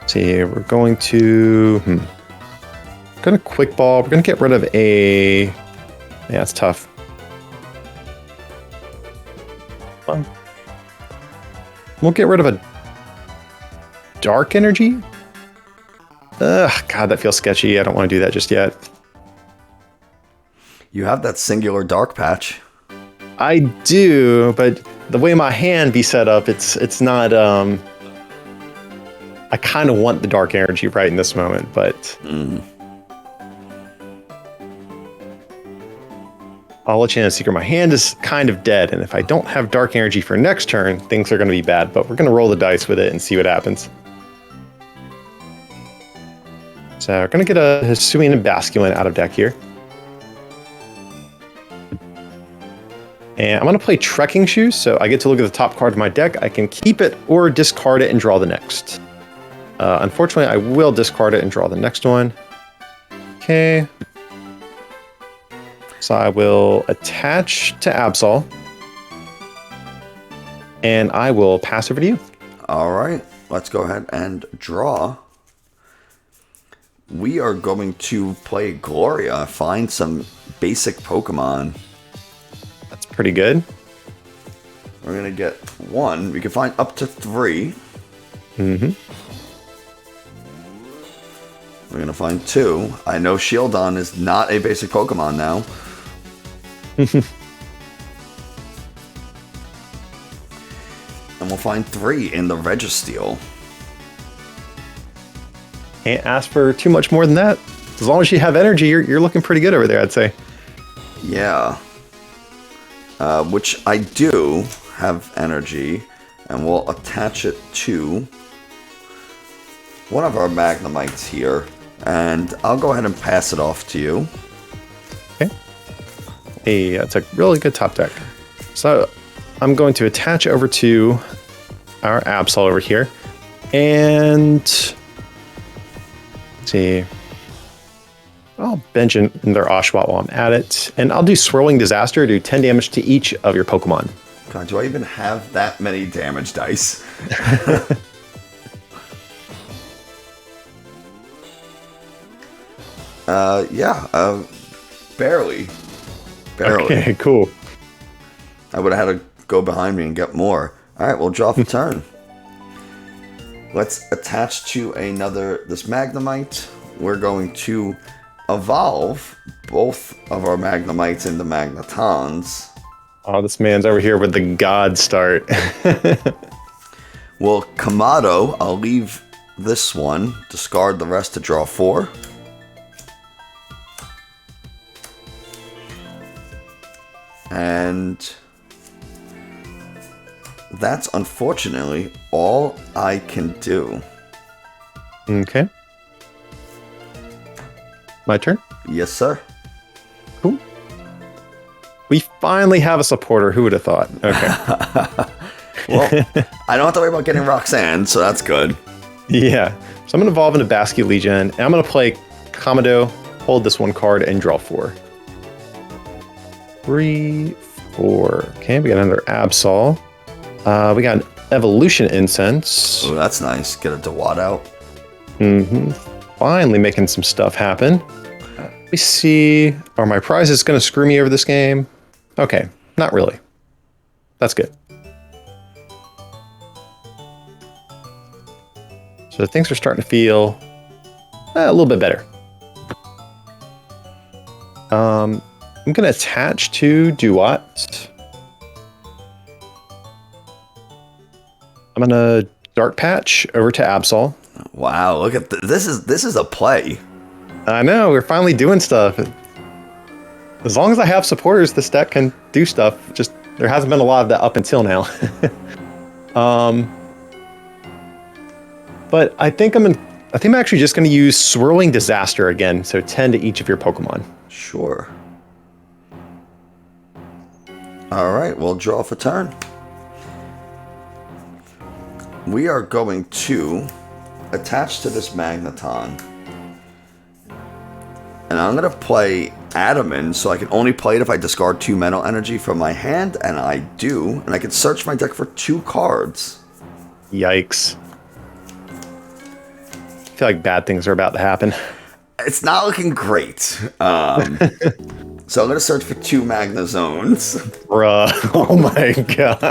See, we're going to... Going to quick ball. We're going to get rid of a... Yeah, it's tough. Well, we'll get rid of a dark energy. Ugh, God, that feels sketchy. I don't want to do that just yet. You have that singular dark patch. I do, but the way my hand be set up, it's not... I kind of want the dark energy right in this moment, but... I'll let you know, Secret. My hand is kind of dead, and if I don't have dark energy for next turn, things are going to be bad, but we're going to roll the dice with it and see what happens. So we're going to get a Hisuian and Basculin out of deck here. And I'm going to play Trekking Shoes, so I get to look at the top card of my deck. I can keep it or discard it and draw the next. Unfortunately, I will discard it and draw the next one. Okay. So I will attach to Absol. and I will pass over to you. All right, let's go ahead and draw. We are going to play Gloria, find some basic Pokemon. That's pretty good. We're going to get 1. We can find up to 3. Mm-hmm. We're going to find 2. I know Shieldon is not a basic Pokemon now. And we'll find 3 in the Registeel. Can't ask for too much more than that. As long as you have energy, you're looking pretty good over there, I'd say. Yeah. Which I do have energy. And we'll attach it to one of our Magnemites here. And I'll go ahead and pass it off to you. Okay. Hey, that's a really good top deck. So I'm going to attach over to our Absol over here. And let's see. I'll bench in their Oshawott while I'm at it. And I'll do Swirling Disaster, do 10 damage to each of your Pokemon. God, do I even have that many damage dice? Yeah, barely. Okay, cool. I would have had to go behind me and get more. All right, we'll draw for turn. Let's attach to this Magnemite. We're going to evolve both of our Magnemites into Magnetons. Oh, this man's over here with the God start. Well, Kamado, I'll leave this one, discard the rest to draw 4. And that's unfortunately all I can do. Okay. My turn? Yes, sir. Cool. We finally have a supporter. Who would have thought? Okay. Well, I don't have to worry about getting Roxanne, so that's good. Yeah. So I'm going to evolve into Basky Legion, and I'm going to play Kamado, hold this 1 card, and draw 4. 3, 4. Okay, we got another Absol. We got an Evolution Incense. Oh, that's nice. Get a Dewott out. Mm-hmm. Finally making some stuff happen. Let me see. Are my prizes going to screw me over this game? Okay, not really. That's good. So things are starting to feel a little bit better. I'm going to attach to Dewott. I'm going to Dark Patch over to Absol. Wow, look at this is a play. I know, we're finally doing stuff. As long as I have supporters, this deck can do stuff. Just there hasn't been a lot of that up until now. But I think I'm actually just going to use Swirling Disaster again, so 10 to each of your Pokemon. Sure. All right, we'll draw for turn. We are going to attach to this Magneton. And I'm going to play Adamant, so I can only play it if I discard 2 mental energy from my hand, and I do. And I can search my deck for 2 cards. Yikes. I feel like bad things are about to happen. It's not looking great. So I'm going to search for 2 Magnezones. Bruh. Oh my god.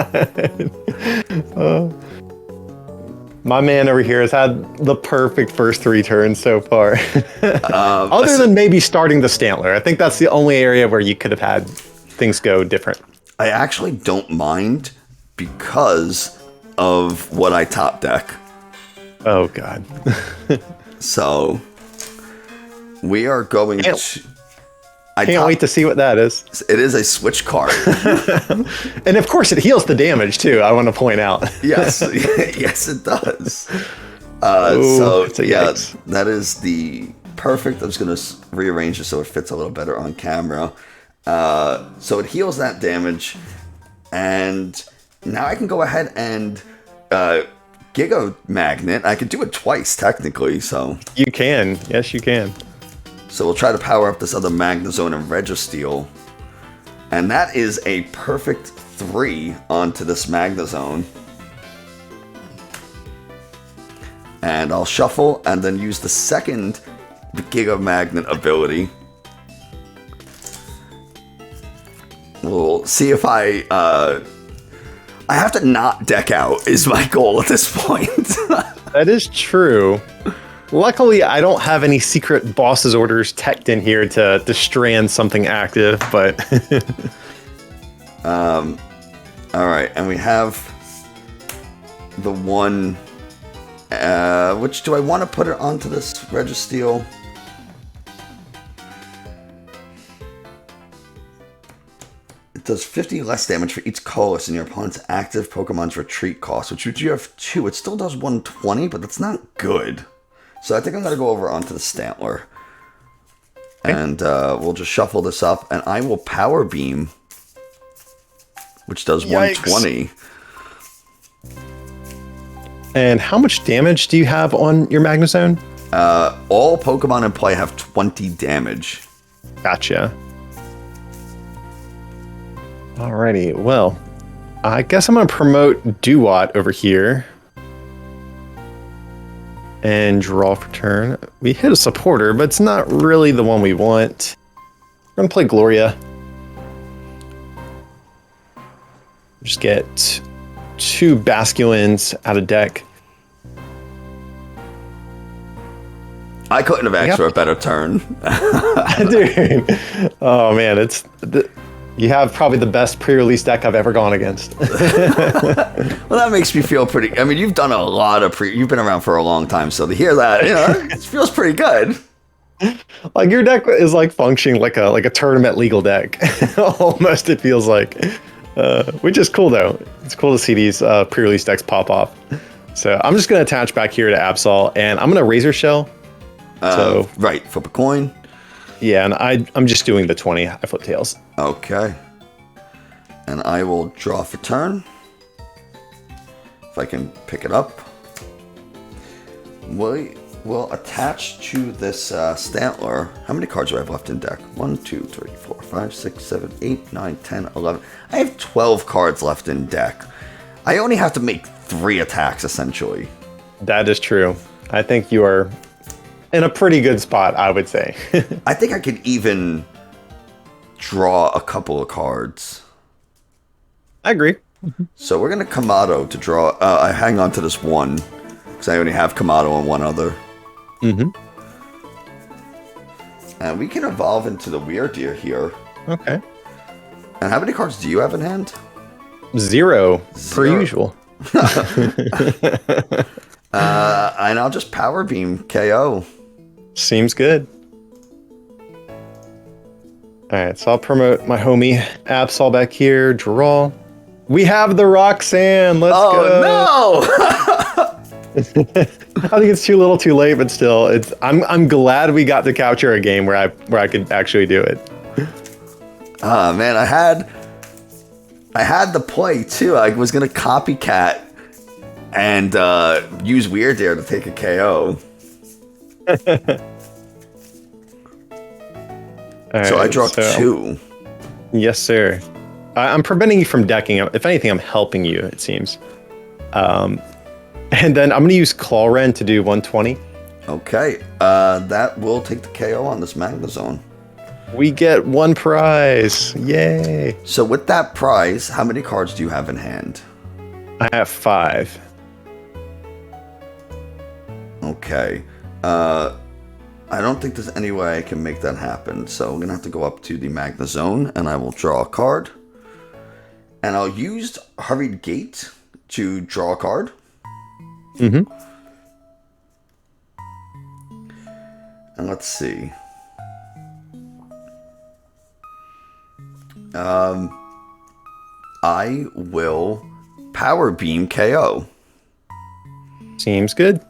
My man over here has had the perfect first 3 turns so far. Other than maybe starting the Stantler. I think that's the only area where you could have had things go different. I actually don't mind because of what I top deck. Oh, God. So, we are going to... I can't wait to see what that is. It is a switch card. And of course, it heals the damage, too, I want to point out. Yes. Yes, it does. That is the perfect. I'm just going to rearrange it so it fits a little better on camera. So it heals that damage. And now I can go ahead and Giga Magnet. I can do it twice, technically. So you can. Yes, you can. So we'll try to power up this other Magnezone and Registeel. And that is a perfect 3 onto this Magnezone. And I'll shuffle and then use the second Giga Magnet ability. We'll see if I have to not deck out is my goal at this point. That is true. Luckily, I don't have any secret boss's orders teched in here to strand something active, but... Alright, and we have the one... which do I want to put it onto this Registeel? It does 50 less damage for each colorless in your opponent's active Pokemon's retreat cost, which you have 2. It still does 120, but that's not good. So I think I'm going to go over onto the Stantler. Okay. And we'll just shuffle this up, and I will Power Beam, which does 120. And how much damage do you have on your Magnezone? All Pokemon in play have 20 damage. Gotcha. Alrighty, well, I guess I'm going to promote Duat over here. And draw for turn. We hit a supporter, but it's not really the one we want. We're going to play Gloria. Just get 2 Basculins out of deck. I couldn't have asked for a better turn. Dude. Oh, man. You have probably the best pre-release deck I've ever gone against. Well, that makes me feel pretty... I mean, you've done a lot of You've been around for a long time, so to hear that, it feels pretty good. Like, your deck is, like, functioning like a tournament legal deck. Almost, it feels like. Which is cool, though. It's cool to see these pre-release decks pop off. So I'm just going to attach back here to Absol, and I'm going to Razor Shell. Right, flip a coin. Yeah, and I'm just doing the 20. I flip tails. Okay. And I will draw for turn. If I can pick it up. We will attach to this Stantler. How many cards do I have left in deck? 1, 2, 3, 4, 5, 6, 7, 8, 9, 10, 11. I have 12 cards left in deck. I only have to make 3 attacks, essentially. That is true. I think you are in a pretty good spot, I would say. I think I could even draw a couple of cards. I agree. So we're going to Kamado to draw. I hang on to this one because I only have Kamado and one other. Mm-hmm. And we can evolve into the Weirdeer here. Okay. And how many cards do you have in hand? 0, per usual. And I'll just Power Beam KO. Seems good. Alright, so I'll promote my homie Absol back here. Draw. We have the Roxanne. Let's go. Oh, no! I think it's too little too late, but still, I'm glad we got to capture a game where I could actually do it. Man, I had the play too. I was gonna copycat and use Weirdeer to take a KO. Right, so I draw 2. Yes, sir. I'm preventing you from decking. If anything, I'm helping you, it seems. And then I'm going to use Clawren to do 120. Okay. That will take the KO on this Magnezone. We get 1 prize. Yay. So with that prize, how many cards do you have in hand? I have 5. Okay. I don't think there's any way I can make that happen. So I'm going to have to go up to the Magnezone, and I will draw a card. And I'll use Hurried Gate to draw a card. Mm-hmm. And let's see. I will Power Beam KO. Seems good.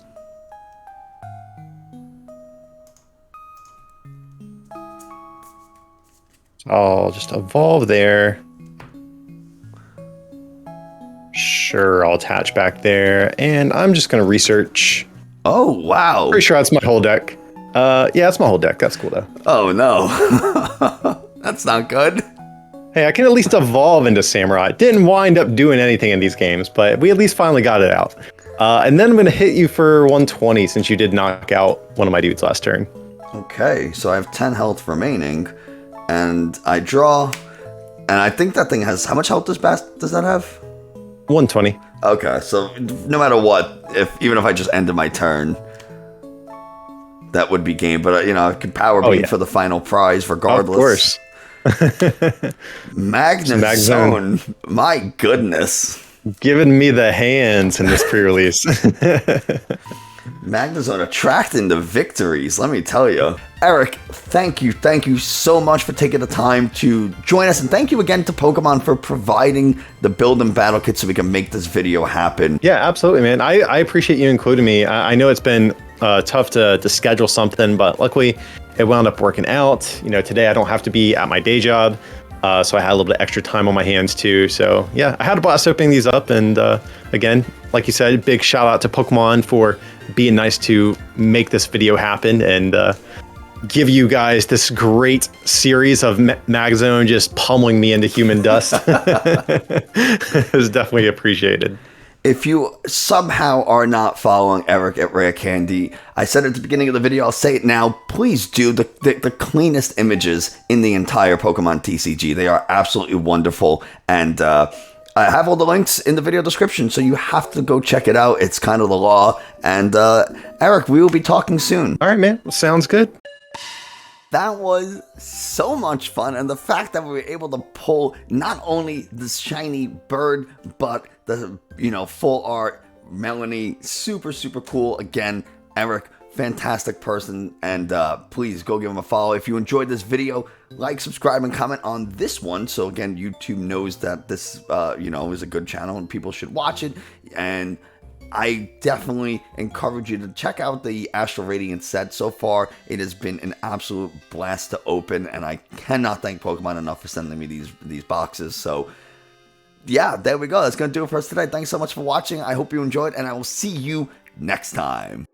I'll just evolve there. Sure, I'll attach back there. And I'm just going to research. Oh, wow. Pretty sure that's my whole deck. Yeah, that's my whole deck. That's cool, though. Oh, no. That's not good. Hey, I can at least evolve into Samurai. Didn't wind up doing anything in these games, but we at least finally got it out. And then I'm going to hit you for 120 since you did knock out one of my dudes last turn. Okay, so I have 10 health remaining, and I draw, and I think that thing has, how much health does that have? 120. Okay, so no matter what, even if I just ended my turn, that would be game. But, it could power beam for the final prize regardless. Of course. Magnum Zone, my goodness. Giving me the hands in this pre-release. Magnum Zone attracting the victories, let me tell you. Eric, thank you so much for taking the time to join us, and thank you again to Pokemon for providing the build and battle kit so we can make this video happen. Yeah, absolutely, man. I appreciate you including me. I know it's been tough to schedule something, but luckily it wound up working out. Today I don't have to be at my day job, so I had a little bit of extra time on my hands too. So yeah, I had a blast opening these up, and again, like you said, big shout out to Pokemon for being nice to make this video happen and give you guys this great series of Magzone just pummeling me into human dust. It was definitely appreciated. If you somehow are not following Eric at Rare Candy, I said it at the beginning of the video, I'll say it now, please do. The cleanest images in the entire Pokemon TCG. They are absolutely wonderful, and I have all the links in the video description, so you have to go check it out. It's kind of the law. And Eric, we will be talking soon. All right, man. Well, sounds good. That was so much fun, and the fact that we were able to pull not only this shiny bird, but the full art Melanie, super cool. Again, Eric, fantastic person, and please go give him a follow. If you enjoyed this video, like, subscribe, and comment on this one, so again YouTube knows that this is a good channel and people should watch it. And I definitely encourage you to check out the Astral Radiance set. So far, it has been an absolute blast to open, and I cannot thank Pokemon enough for sending me these boxes. So, yeah, there we go. That's going to do it for us today. Thanks so much for watching. I hope you enjoyed, and I will see you next time.